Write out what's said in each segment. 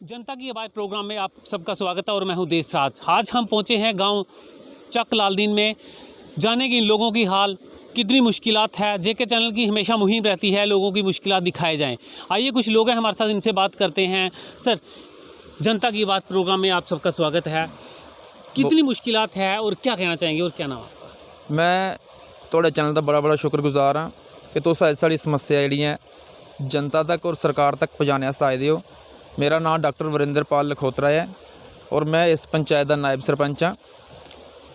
जनता की आवाज़ प्रोग्राम में आप सबका स्वागत है और मैं हूं देशराज। आज हम पहुंचे हैं गांव चक लालदीन में। जानेंगे इन लोगों की हाल, कितनी मुश्किलात है। जेके चैनल की हमेशा मुहिम रहती है लोगों की मुश्किलात दिखाए जाएं। आइए कुछ लोग हैं हमारे साथ, इनसे बात करते हैं। सर, जनता की आवाज़ प्रोग्राम में आप सबका स्वागत है। कितनी मुश्किलात है और क्या कहना चाहेंगे और क्या नाम आपका? मैं थोड़े चैनल का बड़ा शुक्रगुजार हाँ कि तुस सारी समस्या जी जनता तक और सरकार तक पहुँचाने आए दे हो। मेरा नाम डॉक्टर वरिंदरपाल लखोत्रा है और मैं इस पंचायत का नायब सरपंच हाँ।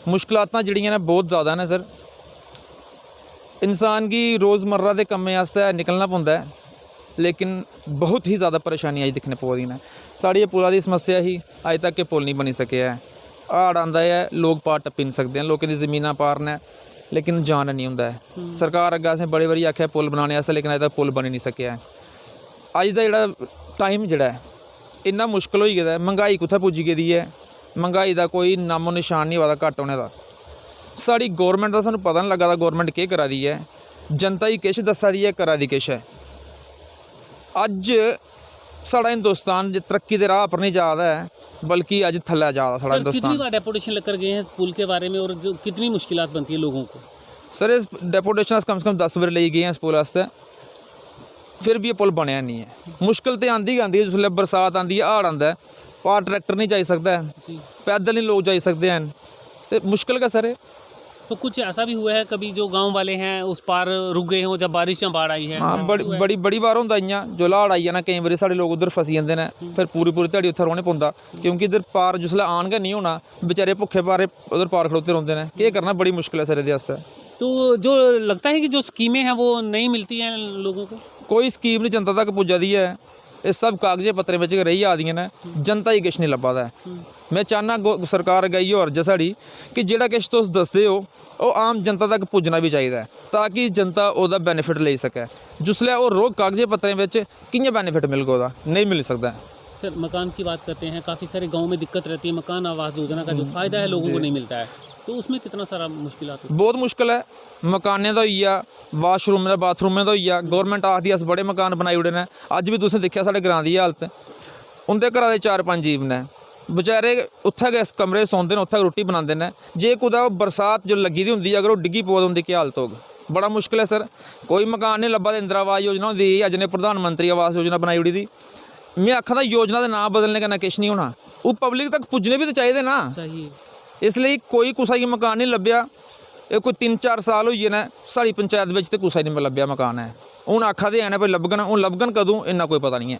मुश्किलात जड़ियाँ ने बहुत ज़्यादा ने सर। इंसान की रोज़मर्रा के कम्में आस्ते निकलना पौंदा है, लेकिन बहुत ही ज़्यादा परेशानी अज दिखने पवा दी ने। साड़ी पुलों की समस्या ही अज तक के पुल नहीं बनी सके है। हाड़ आंदा है, लोग पार टप्पी नहीं सकते हैं, लोगों की जमीनां पार ने, लेकिन जान नहीं होंदा है। सरकार अगर असें बड़ी बारी आख्या पुल बनाने वास्ते, लेकिन अज तक पुल बनी नहीं सके है। अज का जिहड़ा टाइम जिहड़ा है इन्ना मुश्किल हो गया है। महंगाई कुत्थै पुज्जी गेदी है, महंगाई का कोई नामो निशान नहीं होता घट्ट होने का। साड़ी गौरमेंट का सानूं पता नहीं लगा गौरमेंट केह् करा दी है। जनता ही किश दस्सा दी है, करा दी किश है। अज साड़ा हिंदुस्तान तरक्की के राह पर नहीं जा रहा है, बल्कि अज थल्ले जा रहा साड़ा हिंदुस्तान। कितनी बार डेपुटेशन लेकर गए हैं इस पुल के बारे में और जो कितनी मुश्किलात बनती है लोगों को? सर, इस डेपुटेशन कम से कम 10 बार ले गए हैं इस पुल वास्ते, फिर भी ये पुल बनया नहीं है। मुश्किल तो आती है जिसले बरसात आती है, हाड़ आता है, पार ट्रैक्टर नहीं जा सकता है, पैदल नहीं लोग जा सकते हैं, तो मुश्किल का सर है। तो कुछ ऐसा भी हुआ है कभी जो गांव वाले हैं उस पार रुक गए हों जब बारिश या बाढ़ आई है? हाँ, बड़ी बार होंदा इ'यां जो हाड़ आई जाना, कई बारी साढ़े लोग उधर फसी जाते हैं, फिर पूरी ध्याड़ी उत्थे रौह्ने पौंदा, क्योंकि इधर पार जिसलै आन गै नहीं होना, बेचारे भुक्खे पारे उधर पार खड़ोते रौंह्दे ने। केह् करना, बड़ी मुश्किल है सर एह्दे आस्तै। तो जो लगता है कि जो स्कीमें हैं वो नहीं मिलती हैं लोगों को? कोई स्कीम नहीं जनता तक पुज्जा दी है। ये सब कागजे पत्तरें में रही जा रही ने, जनता ही किश नहीं लब्भा दा है। मैं चाहना सरकार अग्गें इ'यो अर्ज है साड़ी कि जेह्ड़ा किश तुस दसदे हो वो आम जनता तक पुज्जना भी चाहिए, ताकि जनता ओह्दा बेनीफिट ले सके। जिसलै वो रोज कागजे पत्तरें में कि'यां बेनीफिट मिलगा, ओह्दा नहीं मिल सकता। सर, मकान की बात करते हैं, काफ़ी सारे गाँव में दिक्कत रहती है। मकान आवास योजना का जो फ़ायदा है लोगों को नहीं मिलता है, तो उसमें कितना सारा मुश्किलात होती है? बहुत मुश्किल है। मकानें दा होई गेआ, वाशरूम दा बाथरूमें दा होई गेआ। गौरमेंट आखदी अस बड़े मकान बनाई ओड़े ने। अज्ज भी तुसें दिक्खेआ साढ़े ग्रां दी हालत, उं'दे घरा दे 4-5 जीव ने, बेचारे उत्थै गै कमरे सौंदे न, उत्थै रुट्टी बनांदे ने। जे कुदै बरसात जो लग्गी दी होंदी, अगर वो डिग्गी पवै उं'दी केह् हालत होग? बड़ा मुश्किल है सर। कोई मकान नहीं लब्भा। इंदिरा आवास योजना होंदी, अज्ज ने प्रधानमंत्री आवास योजना बनाई ओड़ी दी। मैं आखा दा योजना का नाम बदलने कन्नै किश नहीं होना, वो पब्लिक तक पुज्जने भी तो चाहिए ना। इसलिए कोई कुसै गी मकान नहीं लब्भा। ये कोई 3-4 साल होई गे ने साड़ी पंचायत में तो कुसै नहीं लब्भा मकान है। हुण आखा दे हैं भाई लब्भगन, हुण लब्भगन कदों इन्ना कोई पता नहीं है।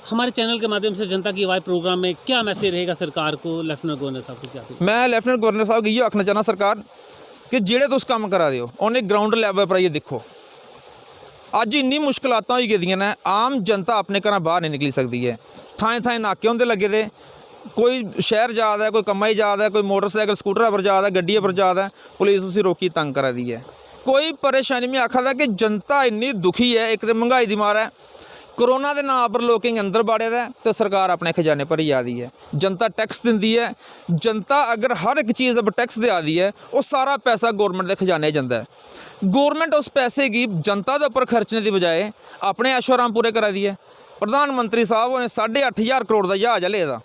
हमारे चैनल के माध्यम से जनता की आवाज़ प्रोग्राम में क्या मैसेज रहेगा सरकार को, लेफ्टिनेंट गवर्नर साहब को? क्या मैं लेफ्टिनेंट गवर्नर साहब इ'यै आखना चाहना सरकार कि जेह्ड़े तुस कम्म करा दे हो उन्हें ग्राउंड लैवल पर आइयै दिक्खो। अज्ज इन्नी मुश्किलात होई गेदियां ने, आम जनता अपने घरा बाहर नहीं निकली सकती है। थाएं थाएं नाके होंदे लगे दे, कोई शहर जा रहा है, कोई कम्मा ही जा रहा है, कोई मोटरसाइकिल स्कूटर पर जा रहा है, गड्डी पर जा रहा है, पुलिस उसी रोकी तंग करा दी है। कोई परेशानी में आखा था कि जनता इन्नी दुखी है। एक तो महंगाई दी मार है, कोरोना के नाम पर लोग अंदर बाड़े दा, तो सरकार अपने खजाने भरी जा रही है। जनता टैक्स दिंदी है। जनता अगर हर एक चीज़ पर टैक्स दिया दी है, वो सारा पैसा गौरमेंट के खजाने जाता है। गौरमेंट उस पैसे की जनता के उपर खर्चने की बजाय अपने ऐशोआराम पूरे करा दी है। प्रधानमंत्री साहब उन्हें 8,500 करोड़ का जहाज ले दा,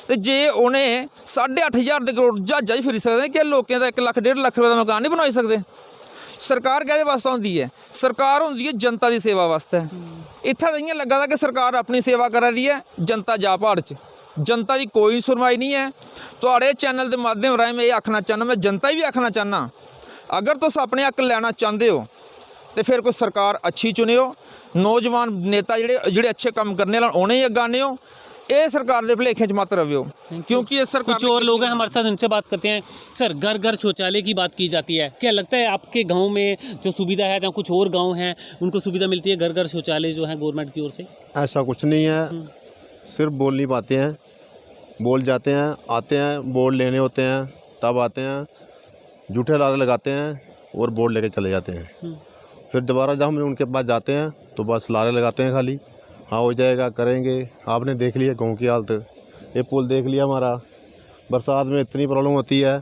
तो जे उन्हें 8,500 करोड़ जहाजा ही फिरी सकते, क्या लोगों का 1 लाख 1.5 लाख रुपये का मकान नहीं बनवाई सकते? सरकार कहदे वास्ते होंदी है? सरकार होंदी है जनता की सेवा वास्ते। इत्थै तो इ'यां लग्गा दा कि सरकार अपनी सेवा करा दी है, जनता जा पहाड़ च। जनता की कोई सुनवाई नहीं है। तुहाड़े चैनल के माध्यम राहें मैं ये आखना चाहना, मैं जनता भी आखना चाहना, अगर तुस अपने हक लैना चाहते हो तो फिर कोई सरकार अच्छी चुनियो। नौजवान नेता जेह्ड़े अच्छे काम करने वाले उन्हें ही अग्गे आने। ये सरकार के भुलेखे च मत रवियो, क्योंकि ये सरकार। कुछ और लोग हैं हमारे साथ, उनसे बात करते हैं। सर, घर घर शौचालय की बात की जाती है, क्या लगता है आपके गांव में जो सुविधा है, जहाँ कुछ और गांव हैं उनको सुविधा मिलती है घर घर शौचालय जो है गवर्नमेंट की ओर से? ऐसा कुछ नहीं है, सिर्फ बोल नहीं पाते हैं। बोल जाते हैं, आते हैं, बोर्ड लेने होते हैं, तब आते हैं, झूठे लारे लगाते हैं और बोर्ड लेके चले जाते हैं। फिर दोबारा जब हम उनके पास जाते हैं तो बस लारे लगाते हैं खाली, हाँ हो जाएगा, करेंगे। आपने देख लिया गाँव की हालत, ये पुल देख लिया हमारा। बरसात में इतनी प्रॉब्लम होती है,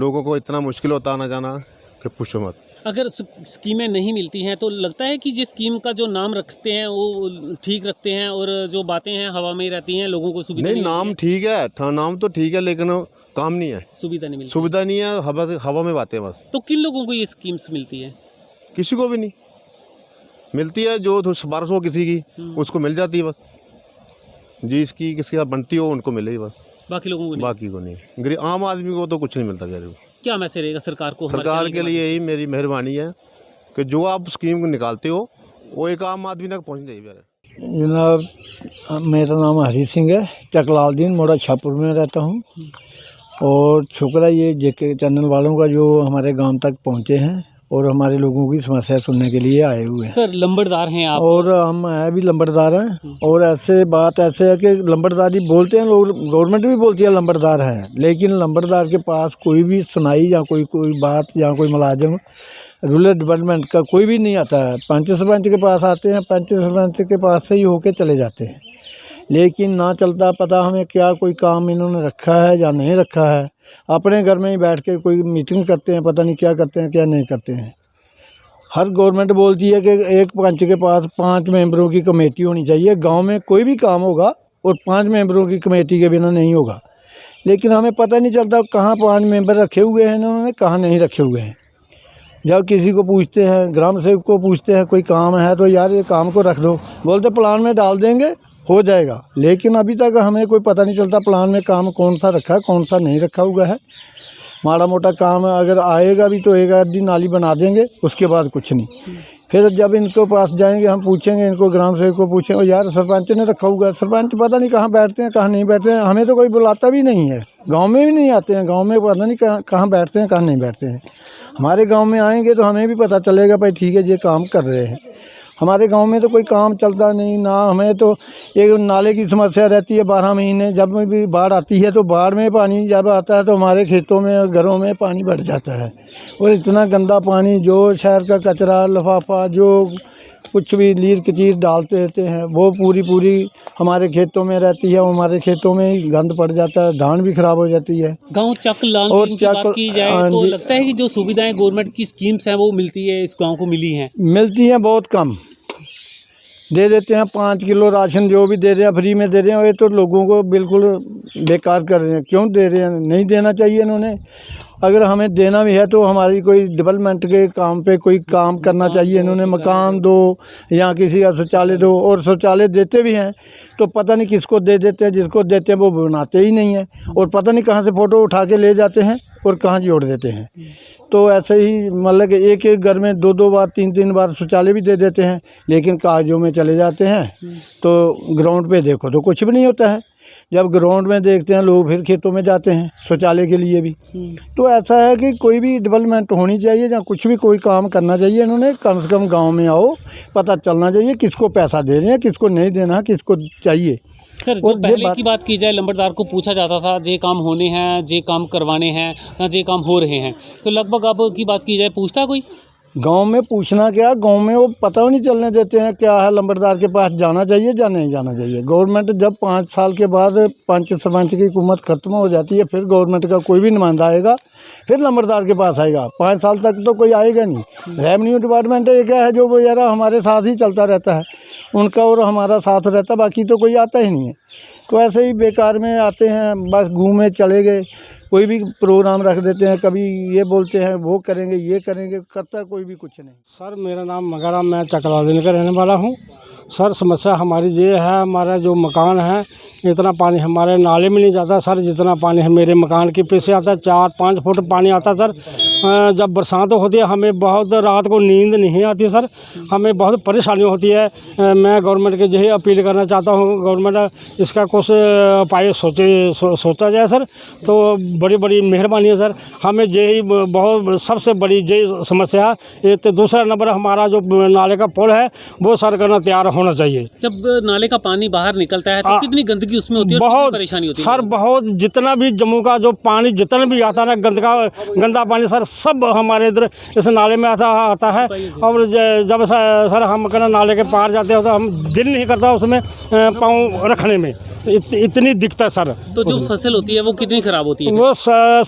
लोगों को इतना मुश्किल होता आना जाना कि पूछो मत। अगर स्कीमें नहीं मिलती हैं तो लगता है कि जिस स्कीम का जो नाम रखते हैं वो ठीक रखते हैं और जो बातें हैं हवा में ही रहती हैं, लोगों को सुविधा नहीं, नहीं नाम ठीक है, नाम तो ठीक है, लेकिन काम नहीं है, सुविधा नहीं मिलती। सुविधा नहीं है, हवा में बातें बस। तो किन लोगों को ये स्कीम्स मिलती है? किसी को भी नहीं मिलती है, जो तो सिफारिश हो किसी की उसको मिल जाती है बस, जिसकी किसके साथ बनती हो उनको मिलेगी बस, बाकी लोगों को नहीं। बाकी को नहीं। गरीब आम आदमी को तो कुछ नहीं मिलता गरीब। क्या मैसेज रहेगा सरकार को? हमारे सरकार चैनल के लिए यही मेरी मेहरबानी है कि जो आप स्कीम निकालते हो वो एक आम आदमी तक पहुँचनी चाहिए। जनाब, मेरा नाम हरी सिंह है, चकलालदीन मोड़ा छापुर में रहता हूँ। और शुक्र है ये जेके चैनल वालों का जो हमारे गांव तक पहुँचे हैं और हमारे लोगों की समस्या सुनने के लिए आए हुए हैं। सर लंबड़दार हैं आप? और हम है भी लंबड़दार हैं। और ऐसे बात ऐसे है कि लंबड़दारी बोलते हैं लोग, गवर्नमेंट भी बोलती है लंबड़दार हैं, लेकिन लंबड़दार के पास कोई भी सुनाई या कोई बात या कोई मुलाजिम रूरल डेवलपमेंट का कोई भी नहीं आता है। पंच सरपंच के पास आते हैं, पंच सरपंच के पास से ही होके चले जाते हैं, लेकिन ना चलता पता हमें क्या कोई काम इन्होंने रखा है या नहीं रखा है। अपने घर में ही बैठ के कोई मीटिंग करते हैं, पता नहीं क्या करते हैं क्या नहीं करते हैं। हर गवर्नमेंट बोलती है कि एक पंच के पास 5 मेंबरों की कमेटी होनी चाहिए। गांव में कोई भी काम होगा और 5 मेंबरों की कमेटी के बिना नहीं होगा, लेकिन हमें पता नहीं चलता कहाँ 5 मेंबर रखे हुए हैं इन्होंने, कहाँ नहीं रखे हुए हैं। जब किसी को पूछते हैं, ग्राम सेवक को पूछते हैं कोई काम है तो यार ये काम को रख दो, बोलते प्लान में डाल देंगे हो जाएगा, लेकिन अभी तक हमें कोई पता नहीं चलता प्लान में काम कौन सा रखा है कौन सा नहीं रखा हुआ है। माड़ा मोटा काम अगर आएगा भी तो एक आध दिन नाली बना देंगे, उसके बाद कुछ नहीं। फिर जब इनको पास जाएंगे हम पूछेंगे, इनको ग्राम सेवक को पूछेंगे यार सरपंच ने रखा हुआ है, सरपंच पता नहीं कहाँ बैठते हैं कहाँ नहीं बैठते हैं, हमें तो कोई बुलाता भी नहीं है, गांव में भी नहीं आते हैं, गांव में पता नहीं कहाँ बैठते हैं कहाँ नहीं बैठते हैं। हमारे गांव में आएंगे तो हमें भी पता चलेगा भाई ठीक है ये काम कर रहे हैं। हमारे गांव में तो कोई काम चलता नहीं ना, हमें तो एक नाले की समस्या रहती है 12 महीने। जब भी बाढ़ आती है तो बाढ़ में पानी जब आता है तो हमारे खेतों में घरों में पानी भर जाता है, और इतना गंदा पानी, जो शहर का कचरा लिफाफा जो कुछ भी लीर कचीर डालते रहते हैं वो पूरी हमारे खेतों में रहती है, हमारे खेतों में ही गंद पड़ जाता है, धान भी खराब हो जाती है। गांव चकलालदीन की बात की जाए तो लगता है कि जो सुविधाएं गवर्नमेंट की स्कीम्स हैं वो मिलती है, इस गांव को मिली हैं? मिलती हैं, बहुत कम दे देते हैं। 5 किलो राशन जो भी दे रहे हैं फ्री में दे रहे हैं, ये तो लोगों को बिल्कुल बेकार कर रहे हैं। क्यों दे रहे हैं? नहीं देना चाहिए इन्होंने। अगर हमें देना भी है तो हमारी कोई डेवलपमेंट के काम पे कोई काम करना चाहिए। इन्होंने मकान दो या किसी का शौचालय दो, और शौचालय देते भी हैं तो पता नहीं किसको दे देते हैं, जिसको देते हैं वो बनाते ही नहीं है, और पता नहीं कहाँ से फ़ोटो उठा के ले जाते हैं और कहाँ जोड़ देते हैं। तो ऐसे ही मतलब एक एक घर में 2-2 बार 3-3 बार शौचालय भी दे देते हैं, लेकिन कागजों में चले जाते हैं तो ग्राउंड पे देखो तो कुछ भी नहीं होता है। जब ग्राउंड में देखते हैं लोग फिर खेतों में जाते हैं शौचालय के लिए भी। तो ऐसा है कि कोई भी डेवलपमेंट होनी चाहिए या कुछ भी कोई काम करना चाहिए, इन्होंने कम से कम गांव में आओ, पता चलना चाहिए किसको पैसा दे रहे हैं, किसको नहीं देना, किसको चाहिए। सर जो पहले की बात की जाए, लंबड़दार को पूछा जाता था जे काम होने हैं, जे काम करवाने हैं या जे काम हो रहे हैं, तो लगभग अब की बात की जाए पूछता कोई? गांव में पूछना क्या, गांव में वो पता नहीं चलने देते हैं क्या है, लंबड़दार के पास जाना चाहिए या नहीं जाना चाहिए। गवर्नमेंट जब 5 साल के बाद पंच सरपंच की हुकूमत खत्म हो जाती है फिर गवर्नमेंट का कोई भी नुमाइंदा आएगा, फिर लंबड़दार के पास आएगा। 5 साल तक तो कोई आएगा नहीं। रेवेन्यू डिपार्टमेंट एक है जो वगैरह हमारे साथ ही चलता रहता है, उनका और हमारा साथ रहता, बाकी तो कोई आता ही नहीं है। तो ऐसे ही बेकार में आते हैं, बस घूमे चले गए, कोई भी प्रोग्राम रख देते हैं, कभी ये बोलते हैं वो करेंगे ये करेंगे, करता कोई भी कुछ नहीं। सर मेरा नाम मगराम, मैं चकलालदीन का रहने वाला हूँ। सर समस्या हमारी ये है, हमारा जो मकान है इतना पानी हमारे नाले में नहीं जाता सर, जितना पानी है मेरे मकान के पीछे आता है। 4-5 फुट पानी आता सर। जब बरसात होती है हमें बहुत रात को नींद नहीं आती सर, हमें बहुत परेशानी होती है। मैं गवर्नमेंट के यही अपील करना चाहता हूँ, गवर्नमेंट इसका कुछ उपाय सोचा जाए सर, तो बड़ी बड़ी मेहरबानी है सर। हमें यही बहुत सबसे बड़ी यही समस्या है। तो दूसरा नंबर हमारा जो नाले का पुल है वो सर करना तैयार होना चाहिए। जब नाले का पानी बाहर निकलता है तो कितनी गंदगी उसमें होती है, और कितनी परेशानी होती है सर? बहुत जितना भी जम्मू का जो पानी जितना भी आता है ना गंदा पानी सर, सब हमारे इधर इस नाले में आता है। और जब सर हम कहना नाले के पार जाते हैं तो हम दिल नहीं करता उसमें पाँव रखने में, इतनी दिक्कत है सर। तो जो फसल होती है वो कितनी खराब होती है? वो सर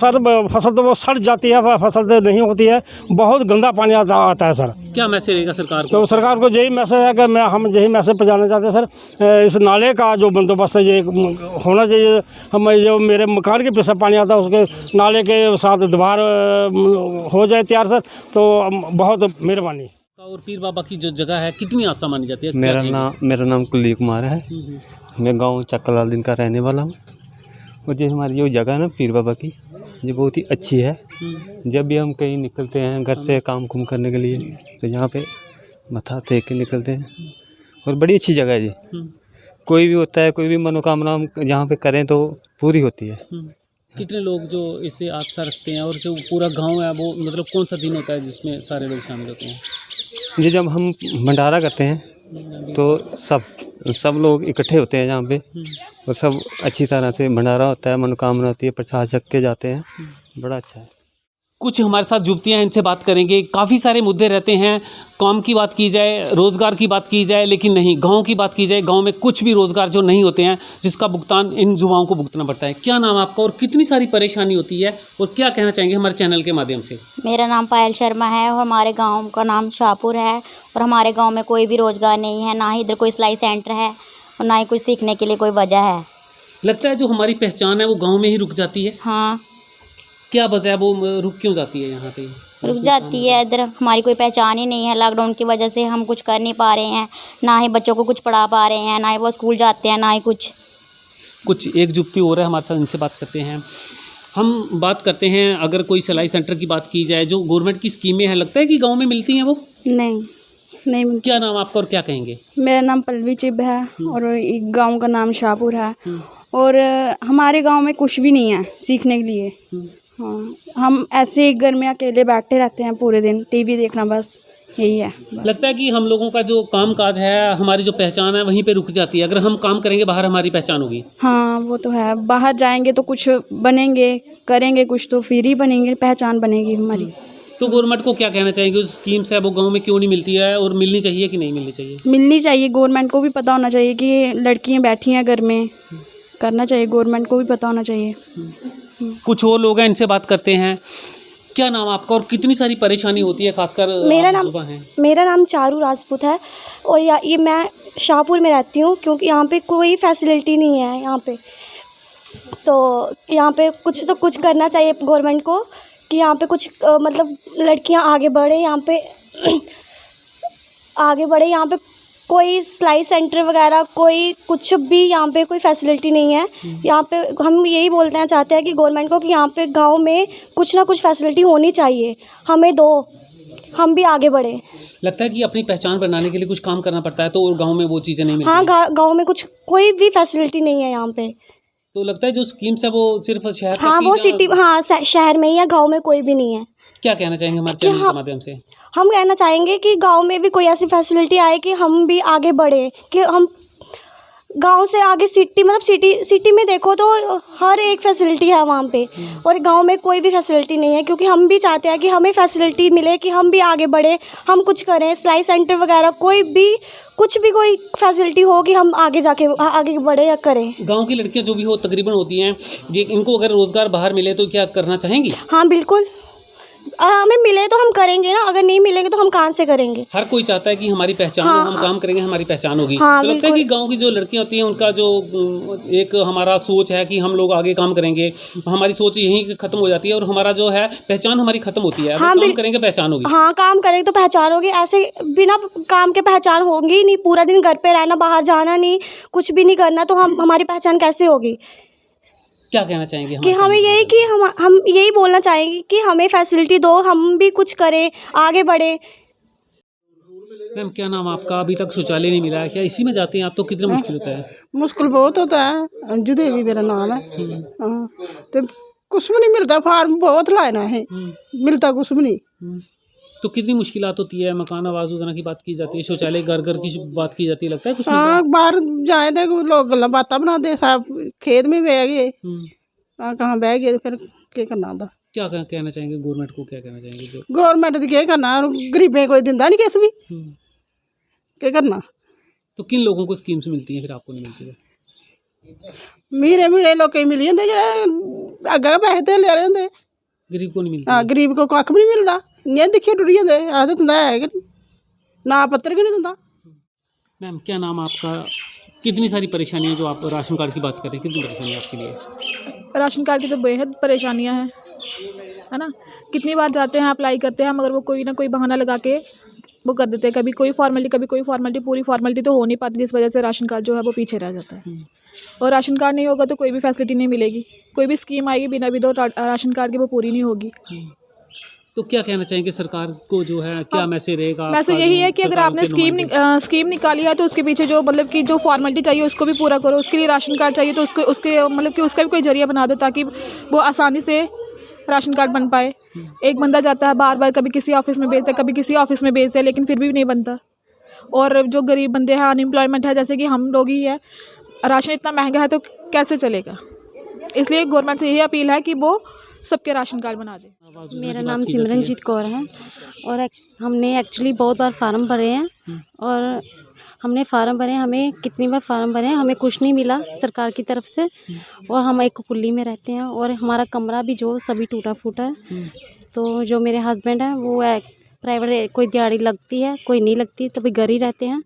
फसल तो वो सड़ जाती है, फसल तो नहीं होती है, बहुत गंदा पानी आता है सर। क्या मैसेज रहेगा सरकार को? तो सरकार को यही मैसेज है कि हम यही मैसेज पहुँचाना चाहते हैं सर, इस नाले का जो बंदोबस्त है ये होना चाहिए। हम जो मेरे मकान के पीछे पानी आता है उसके नाले के साथ दीवार हो जाए तैयार सर, तो बहुत मेहरबानी। और पीर बाबा की जो जगह है कितनी आस्था मानी जाती है? मेरा नाम कुलदीप कुमार है। मैं गांव चक्कलाल दिन का रहने वाला हूं। और जो हमारी जो जगह है ना पीर बाबा की, ये बहुत ही अच्छी है। जब भी हम कहीं निकलते हैं घर से काम कुम करने के लिए तो यहाँ पे मत्था टेक के निकलते हैं। और बड़ी अच्छी जगह है जी। कोई भी होता है, कोई भी मनोकामना हम यहाँ पे करें तो पूरी होती है। कितने लोग जो इसे आस्था रखते हैं और जो पूरा गांव है वो मतलब कौन सा दिन होता है जिसमें सारे लोग शामिल होते हैं? ये जब हम भंडारा करते हैं तो सब लोग इकट्ठे होते हैं यहाँ पे, और सब अच्छी तरह से भंडारा होता है, मनोकामना होती है, प्रसाद छक के जाते हैं। बड़ा अच्छा है। कुछ हमारे साथ युवतियाँ हैं, इनसे बात करेंगे। काफ़ी सारे मुद्दे रहते हैं, काम की बात की जाए, रोज़गार की बात की जाए, लेकिन नहीं, गांव की बात की जाए, गांव में कुछ भी रोज़गार जो नहीं होते हैं जिसका भुगतान इन युवाओं को भुगतना पड़ता है। क्या नाम आपका और कितनी सारी परेशानी होती है और क्या कहना चाहेंगे हमारे चैनल के माध्यम से? मेरा नाम पायल शर्मा है और हमारे गांव का नाम शाहपुर है। और हमारे गांव में कोई भी रोज़गार नहीं है, ना ही इधर कोई सिलाई सेंटर है और ना ही कुछ सीखने के लिए कोई वजह है। लगता है जो हमारी पहचान है वो गाँव में ही रुक जाती है। हाँ, क्या वजह है, वो रुक क्यों जाती है यहाँ पे? रुक जाती है, इधर हमारी कोई पहचान ही नहीं है। लॉकडाउन की वजह से हम कुछ कर नहीं पा रहे हैं, ना ही बच्चों को कुछ पढ़ा पा रहे हैं, ना ही वो स्कूल जाते हैं, ना ही कुछ एक युवती हो रहा है हमारे साथ, इनसे बात करते हैं। हम बात करते हैं, अगर कोई सिलाई सेंटर की बात की जाए, जो गवर्नमेंट की स्कीमें हैं, लगता है कि गाँव में मिलती हैं वो? नहीं मिलती। क्या नाम आपका और क्या कहेंगे? मेरा नाम पल्लवी चिब है और गांव का नाम शाहपुर है। और हमारे गांव में कुछ भी नहीं है सीखने के लिए। हाँ, हम ऐसे ही घर में अकेले बैठे रहते हैं पूरे दिन, टीवी देखना, बस यही है। लगता है कि हम लोगों का जो काम काज है, हमारी जो पहचान है वहीं पे रुक जाती है। अगर हम काम करेंगे बाहर हमारी पहचान होगी। हाँ, वो तो है, बाहर जाएंगे तो कुछ बनेंगे, करेंगे कुछ तो फिर ही बनेंगे, पहचान बनेगी हमारी। तो गवर्नमेंट को क्या कहना चाहेंगे, उस स्कीम्स है वो गांव में क्यों नहीं मिलती है और मिलनी चाहिए कि नहीं मिलनी चाहिए? मिलनी चाहिए, गवर्नमेंट को भी पता होना चाहिए कि लड़कियाँ बैठी हैं घर में, करना चाहिए, गवर्नमेंट को भी पता होना चाहिए। कुछ और लोग हैं, इनसे बात करते हैं। क्या नाम आपका और कितनी सारी परेशानी होती है, खासकर मेरा नाम चारू राजपूत है और ये मैं शाहपुर में रहती हूँ, क्योंकि यहाँ पे कोई फैसिलिटी नहीं है यहाँ पे। तो यहाँ पे कुछ करना चाहिए गवर्नमेंट को कि यहाँ पे कुछ मतलब लड़कियाँ आगे बढ़े, यहाँ पे आगे बढ़े। यहाँ पे कोई सिलाई सेंटर वगैरह कोई कुछ भी यहाँ पे कोई फैसिलिटी नहीं है। यहाँ पे हम यही बोलते चाहते हैं कि गवर्नमेंट को कि यहाँ पे गांव में कुछ ना कुछ फैसिलिटी होनी चाहिए, हमें दो, हम भी आगे बढ़े। लगता है कि अपनी पहचान बनाने के लिए कुछ काम करना पड़ता है, तो गांव में वो चीज़ें नहीं मिलती। हाँ, गांव में कुछ कोई भी फैसिलिटी नहीं है यहाँ पे। तो लगता है जो स्कीम्स है वो सिर्फ शहर तक हाँ, वो सिटी, हाँ शहर में ही है, गाँव में कोई भी नहीं है। क्या कहना चाहेंगे हमारे चैनल के माध्यम से? हम कहना चाहेंगे कि गांव में भी कोई ऐसी फैसिलिटी आए कि हम भी आगे बढ़े, कि हम गांव से आगे सिटी, मतलब सिटी में देखो तो हर एक फैसिलिटी है वहाँ पे, और गांव में कोई भी फैसिलिटी नहीं है। क्योंकि हम भी चाहते हैं कि हमें फैसिलिटी मिले, कि हम भी आगे बढ़े, हम कुछ करें, सिलाई सेंटर वगैरह कोई भी कुछ भी कोई फैसिलिटी हो कि हम आगे जाके आगे बढ़े या करें। गांव की लड़कियां जो भी हो तकरीबन होती हैं, ये इनको अगर रोज़गार बाहर मिले तो क्या करना चाहेंगी? हाँ बिल्कुल, हमें मिले तो हम करेंगे ना, अगर नहीं मिलेंगे तो हम कहाँ से करेंगे? हर कोई चाहता है कि हमारी पहचान हो, हम काम करेंगे हमारी पहचान होगी। हाँ, तो लगता है कि गांव की जो लड़कियां होती हैं उनका जो एक हमारा सोच है कि हम लोग आगे काम करेंगे, हमारी सोच यहीं खत्म हो जाती है और हमारा जो है पहचान हमारी खत्म होती है। हाँ, काम करेंगे पहचान होगी। हाँ, काम करेंगे तो पहचान होगी, ऐसे बिना काम के पहचान होगी नहीं। पूरा दिन घर पे रहना, बाहर जाना नहीं, कुछ भी नहीं करना, तो हमारी पहचान कैसे होगी? क्या कहना चाहेंगे कि हमें यही कि हम यही बोलना चाहेंगे कि हमें फैसिलिटी दो, हम भी कुछ करें, आगे बढ़े। मैम, क्या नाम आपका? अभी तक शौचालय नहीं मिला है, क्या इसी में जाते हैं आप? तो कितना मुश्किल होता है? मुश्किल बहुत होता है। अंजू देवी मेरा नाम है। हाँ, तो कुछ भी नहीं मिलता, फार्म बहुत लाना है, मिलता कुछ भी नहीं। तो कितनी मुश्किलात होती है? मकान आवास योजना की बात की जाती है, शौचालय घर घर की बात की जाती है, लगता है कुछ? हाँ, बाहर जाए थे लोग गल्ला बातें बनाते, साहब खेत में बह गए, कहाँ बह गए, फिर क्या करना था। क्या कहना चाहेंगे गवर्नमेंट को, क्या कहना चाहेंगे जो गौरमेंट दी केह् करना, गरीबें कोई दिंदा नहीं किस भी, केह् करना। तो किन लोगों को स्कीम्स मिलती हैं फिर आपको नहीं मिलती है? मीरे लोकें गी मिली जंदे, जेह्ड़े अग्गें पैसे धेल्ले आह्ले होंदे। गरीब को नहीं मिलती? हाँ, गरीब को कक्ख भी नहीं मिलदा, इ'यां दिक्खियै टुरी जंदे, आखदे तुंदा है गै नहीं, ना पत्तर गै नहीं दिंदा। मैम क्या नाम आपका? कितनी सारी परेशानियां जो आप राशन कार्ड की बात कर रहे हैं, कितनी परेशानी आपके लिए? राशन कार्ड की तो बेहद परेशानियां हैं, है ना। कितनी बार जाते हैं, अप्लाई करते हैं, मगर वो कोई ना कोई बहाना लगा के वो कर देते हैं। कभी कोई फॉर्मेलिटी, कभी कोई फॉर्मेलिटी, पूरी फॉर्मेलिटी तो हो नहीं पाती, जिस वजह से राशन कार्ड जो है वो पीछे रह जाता है। और राशन कार्ड नहीं होगा तो कोई भी फैसिलिटी नहीं मिलेगी, कोई भी स्कीम आएगी बिना विदाउट राशन कार्ड के वो पूरी नहीं होगी। तो क्या कहना चाहेंगे सरकार को, जो है क्या मैसेज रहेगा? मैसेज आपका यही जो है कि अगर सरकारों आपने के नुमाइंदे- स्कीम निकाली है तो उसके पीछे जो मतलब कि जो फॉर्मेलिटी चाहिए उसको भी पूरा करो। उसके लिए राशन कार्ड चाहिए तो उसके मतलब कि उसका भी कोई जरिया बना दो ताकि वो आसानी से राशन कार्ड बन पाए। एक बंदा जाता है बार बार, कभी किसी ऑफिस में भेज दे, कभी किसी ऑफिस में भेज दे, लेकिन फिर भी नहीं बनता। और जो गरीब बंदे हैं, अनएम्प्लॉयमेंट है, जैसे कि हम लोग ही है, राशन इतना महंगा है तो कैसे चलेगा। इसलिए गवर्नमेंट से यही अपील है कि वो सबके राशन कार्ड बना दे। मेरा नाम सिमरनजीत कौर है और हमने एक्चुअली बहुत बार फार्म भरे हैं और हमने फार्म भरे, हमें कितनी बार फार्म भरे हैं, हमें कुछ नहीं मिला सरकार की तरफ से। और हम एक कुल्ली में रहते हैं और हमारा कमरा भी जो सभी टूटा फूटा है। तो जो मेरे हस्बैंड हैं वो प्राइवेट, कोई दिहाड़ी लगती है कोई नहीं लगती, तभी घर ही रहते हैं।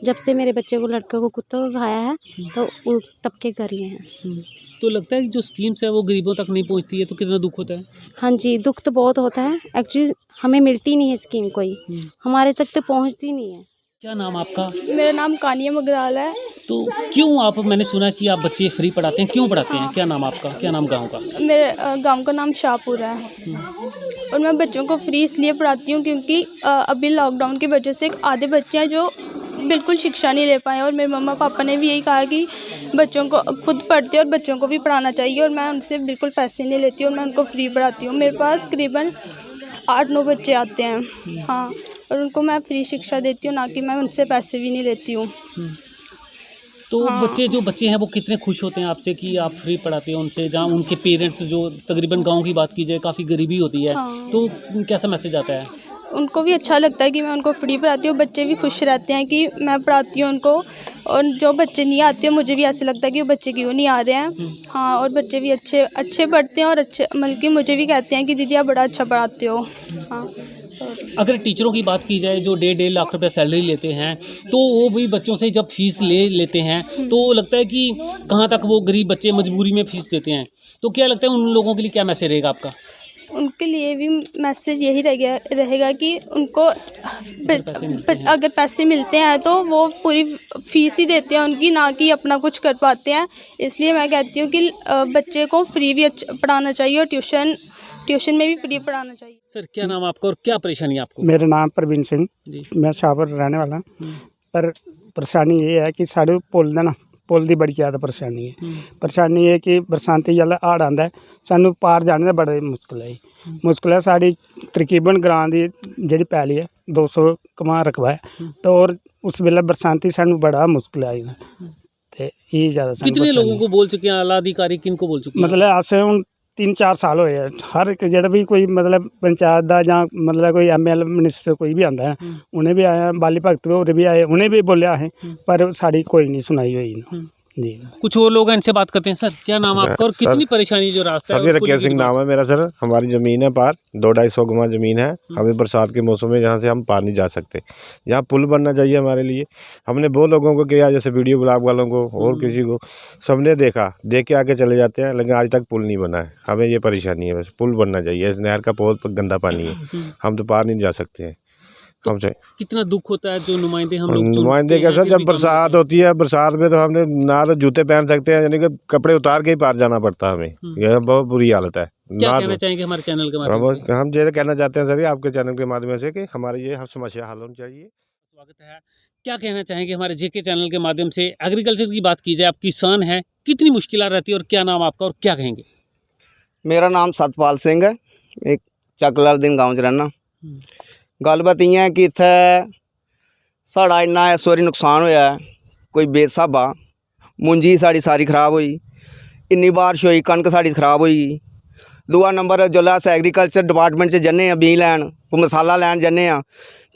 जब से मेरे बच्चे को, लड़के को कुत्तों को खाया है तो तब के घर ही हैं। तो लगता है कि जो स्कीम्स है वो गरीबों तक नहीं पहुंचती है, तो कितना दुख होता है? हाँ जी, दुख तो बहुत होता है। एक्चुअली हमें मिलती नहीं है स्कीम, कोई हमारे तक तो पहुंचती नहीं है। क्या नाम आपका? मेरा नाम कानिया मगराल है। तो क्यों आप, मैंने सुना कि आप बच्चे फ्री पढ़ाते हैं, क्यों पढ़ाते हैं? क्या नाम आपका, क्या नाम गाँव का? मेरे गांव का नाम शाहपुर है और मैं बच्चों को फ्री इसलिए पढ़ाती हूँ क्योंकि अभी लॉकडाउन की वजह से आधे बच्चे हैं जो बिल्कुल शिक्षा नहीं ले पाए। और मेरे मम्मा पापा ने भी यही कहा कि बच्चों को खुद पढ़ते हैं और बच्चों को भी पढ़ाना चाहिए, और मैं उनसे बिल्कुल पैसे नहीं लेती और मैं उनको फ्री पढ़ाती हूँ। मेरे पास करीबन 8-9 बच्चे आते हैं, हाँ, और उनको मैं फ्री शिक्षा देती हूँ, ना कि मैं उनसे पैसे भी नहीं लेती हूँ। तो जो बच्चे हैं वो कितने खुश होते हैं आपसे कि आप फ्री पढ़ाते हैं उनसे, जहाँ उनके पेरेंट्स, जो तकरीबन गांव की बात की जाए काफ़ी गरीबी होती है, तो कैसा मैसेज आता है? उनको भी अच्छा लगता है कि मैं उनको फ्री पढ़ाती हूँ। बच्चे भी खुश रहते हैं कि मैं पढ़ाती हूँ उनको, और जो बच्चे नहीं आते हैं मुझे भी ऐसे लगता है कि वो बच्चे क्यों नहीं आ रहे हैं। हाँ, और बच्चे भी अच्छे पढ़ते हैं और अच्छे, मतलब कि मुझे भी कहते हैं कि दीदी आप बड़ा अच्छा पढ़ाते हो। हाँ, अगर टीचरों की बात की जाए जो 1.5 लाख रुपए सैलरी लेते हैं, तो वो भी बच्चों से जब फीस ले लेते हैं तो लगता है कि कहाँ तक वो गरीब बच्चे मजबूरी में फीस देते हैं। तो क्या लगता है उन लोगों के लिए क्या मैसेज रहेगा आपका? उनके लिए भी मैसेज यही रहेगा कि उनको अगर पैसे मिलते हैं तो वो पूरी फीस ही देते हैं उनकी, ना कि अपना कुछ कर पाते हैं। इसलिए मैं कहती हूँ कि बच्चे को फ्री भी पढ़ाना चाहिए और ट्यूशन में भी फ्री पढ़ाना चाहिए। सर क्या नाम आपका और क्या परेशानी है आपको? मेरा नाम प्रवीण सिंह, जी। मैं शाहपुर रहने वाला। पर परेशानी ये है कि साढ़े पुल दी बड़ी ज़्यादा परेशानी है। परेशानी ये कि बरसांती जल हाड़ आंदा है, सानू पार जाने दा बड़ा मुश्किल है। साड़ी तकरीबन ग्रां दी जेह्ड़ी पैली है 200 कमा रकबा है, तो और उस वेले बरसांती सानू बड़ा मुश्किल आई ना, ते ये ज़्यादा कितने लोगों को बोल चुके हैं, आला अधिकारी किन को बोल चुके हैं? मतलब अस हुण 3-4 साल होए हैं, हर एक जेह्ड़ा भी कोई मतलब पंचायत दा जां मतलब कोई ML मिनिस्टर कोई भी आंदा है, उन्हें भी आया, बाली भगत होर भी आए, उन्हें भी बोलिया असें, पर साड़ी कोई नहीं सुनाई हुई ना जी। कुछ और लोग हैं, इनसे बात करते हैं। सर क्या नाम आपका और कितनी परेशानी जो रास्ता है? सर रकेश सिंह नाम है मेरा। सर हमारी ज़मीन है पार 200-250 गुना ज़मीन है। हमें बरसात के मौसम में जहाँ से हम पार नहीं जा सकते, यहाँ पुल बनना चाहिए हमारे लिए। हमने बहुत लोगों को किया, जैसे वीडियो ब्लॉग वालों को और किसी को, सबने देखा, देख के आके चले जाते हैं, लेकिन आज तक पुल नहीं बना है। हमें ये परेशानी है, बस पुल बनना चाहिए। इस नहर का बहुत गंदा पानी है, हम तो पार नहीं जा सकते हैं। हमसे कितना दुख होता है जो नुमाइंदे हम लोग नुमाइंदे का सर, जब बरसात होती है, बरसात में तो हमने ना तो जूते पहन सकते हैं, यानी कि कपड़े उतार के ही पार जाना पड़ता है हमें। यह बहुत बुरी हालत है। क्या कहना चाहेंगे हमारे चैनल के माध्यम से? हम ये कहना चाहते हैं सर, आपके चैनल के माध्यम से, कि हमारी ये समस्या हल होनी चाहिए। स्वागत है। क्या कहना चाहेंगे हमारे JK चैनल के माध्यम से? एग्रीकल्चर की बात की जाए, आप किसान हैं, कितनी मुश्किल रहती है और क्या नाम आपका और क्या कहेंगे? मेरा नाम सतपाल सिंह है, एक चकलाल दिन गाँव च रहना। गलबात इ'यां है कि इत्थै साढ़ा इन्ना इस बारी नुकसान होया है, कोई बेस्हाबा। मुंजी साढ़ी सारी खराब होई, इन्नी बारिश होई, कनक साढ़ी खराब होई, दूआ नंबर जिसलै अस एग्रीकल्चर डिपार्टमेंट च जन्ने आं बीऽ लैन कोई मसाला लैन जन्ने आं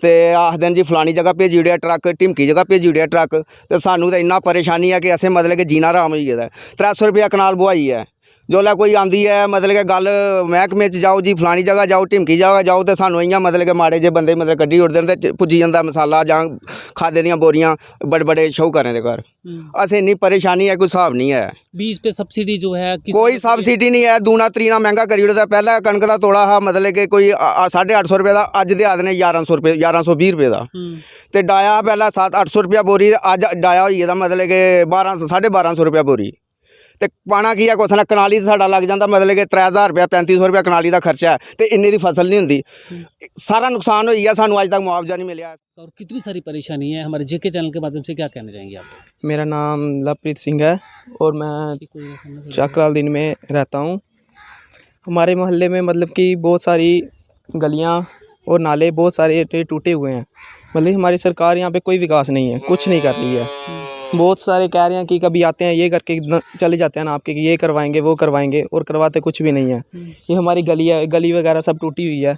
ते आखदे न जी फलानी जगह भेजी ओड़ेआ ट्रक ढिमकी जगह भेजी ओड़ेआ ट्रक ते सानूं ते इन्ना परेशानी है कि असें मतलब कि जीना हराम होई गेदा है। 300 रुपया कनाल बुहाई है जोल्लै कोई आंदी है मतलब कि गल मैहकमे च जाओ जी फलानी जगह जाओ ढिमकी जगह जाओ तो सानूं इ'यां मतलब कि माड़े जे बंदे मतलब कड्ढी ओड़दे न ते पुज्जी जंदा मसाला जां खादे दियां बोरियां बड़े बड़े शाहूकारें दे घर। असें इन्नी परेशानी है कोई स्हाब नहीं है। बीज पे सब्सिडी जो है कोई सब्सिडी नहीं है, दूना त्रीना महंगा करी ओड़े दा। पैह्लें कनक दा तोड़ा हा मतलब कि कोई 850 रुपये दा, अज्ज दे आखदे ने 1100 रुपये 1120 रुपये दा ते डाया पैह्लें 700-800 रुपया बोरी ते अज्ज डाया होई गेदा मतलब कि 1200-1250 रुपया बोरी ते पाना की है कुछ ना कनाली साडा लग जाता मतलब कि 3000 रुपया 3500 रुपया कनाली का खर्चा है तो इन्नी दी फसल नहीं होंदी। सारा नुकसान हो गया, सानू अज तक मुआवजा नहीं मिला। और कितनी सारी परेशानी है, हमारे जेके चैनल के माध्यम से क्या कहना चाहेंगे आप? मेरा नाम लवप्रीत सिंह है और मैं चकलाल दिन में रहता हूँ। हमारे मोहल्ले में मतलब कि बहुत सारी गलियाँ और नाले बहुत सारे टूटे हुए हैं। मतलब हमारी सरकार यहाँ पे कोई विकास नहीं है, कुछ नहीं कर रही है। बहुत सारे कह रहे हैं कि कभी आते हैं ये करके चले जाते हैं ना आपके कि ये करवाएंगे वो करवाएंगे और करवाते कुछ भी नहीं है। ये हमारी गली वगैरह सब टूटी हुई है,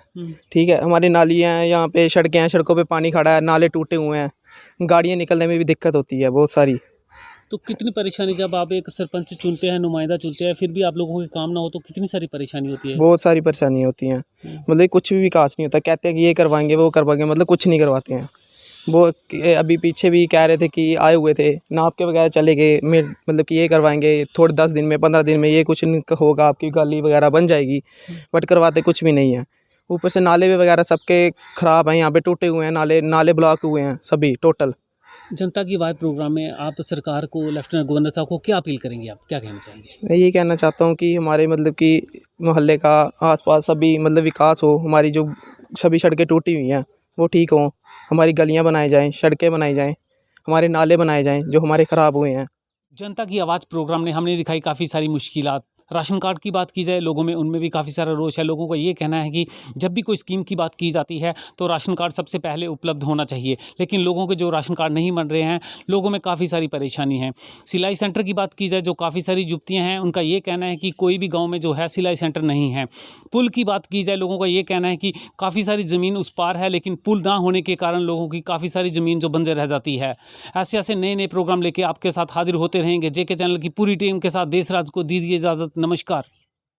ठीक है। हमारी नाली हैं यहाँ पे, सड़कें हैं, सड़कों पे पानी खड़ा है, नाले टूटे हुए हैं, गाड़ियाँ निकलने में भी दिक्कत होती है बहुत सारी। तो कितनी परेशानी, जब आप एक सरपंच चुनते हैं, नुमाइंदा चुनते हैं, फिर भी आप लोगों के काम ना हो तो कितनी सारी परेशानी होती है? बहुत सारी परेशानी होती हैं। मतलब कुछ भी विकास नहीं होता, कहते हैं कि ये करवाएंगे वो करवाएंगे, मतलब कुछ नहीं करवाते हैं। वो अभी पीछे भी कह रहे थे कि आए हुए थे, नाप के वगैरह चले गए, मतलब कि ये करवाएंगे थोड़े 10 दिन में 15 दिन में ये कुछ होगा, आपकी गली वगैरह बन जाएगी, बट करवाते कुछ भी नहीं है। ऊपर से नाले वगैरह सबके ख़राब हैं, यहाँ पे टूटे हुए हैं, नाले ब्लॉक हुए हैं सभी टोटल। जनता की आवाज़ प्रोग्राम में आप सरकार को, लेफ्टिनेंट गवर्नर साहब को क्या अपील करेंगे, आप क्या कहना चाहेंगे? मैं ये कहना चाहता हूँ कि हमारे मतलब कि मोहल्ले का आसपास सभी मतलब विकास हो, हमारी जो सभी सड़कें टूटी हुई हैं वो ठीक हों, हमारी गलियां बनाई जाएं, सड़कें बनाई जाएं, हमारे नाले बनाए जाएं जो हमारे ख़राब हुए हैं। जनता की आवाज़ प्रोग्राम ने हमने दिखाई काफ़ी सारी मुश्किलात। राशन कार्ड की बात की जाए, लोगों में उनमें भी काफ़ी सारा रोष है। लोगों का ये कहना है कि जब भी कोई स्कीम की बात की जाती है तो राशन कार्ड सबसे पहले उपलब्ध होना चाहिए, लेकिन लोगों के जो राशन कार्ड नहीं बन रहे हैं, लोगों में काफ़ी सारी परेशानी है। सिलाई सेंटर की बात की जाए, जो काफ़ी सारी युवतियाँ हैं, उनका ये कहना है कि कोई भी गाँव में जो है सिलाई सेंटर नहीं है। पुल की बात की जाए, लोगों का ये कहना है कि काफ़ी सारी ज़मीन उस पार है, लेकिन पुल ना होने के कारण लोगों की काफ़ी सारी ज़मीन जो बंजर रह जाती है। ऐसे ऐसे नए नए प्रोग्राम लेके आपके साथ हाजिर होते रहेंगे। जेके चैनल की पूरी टीम के साथ देशराज को दीजिए इजाज़त। नमस्कार।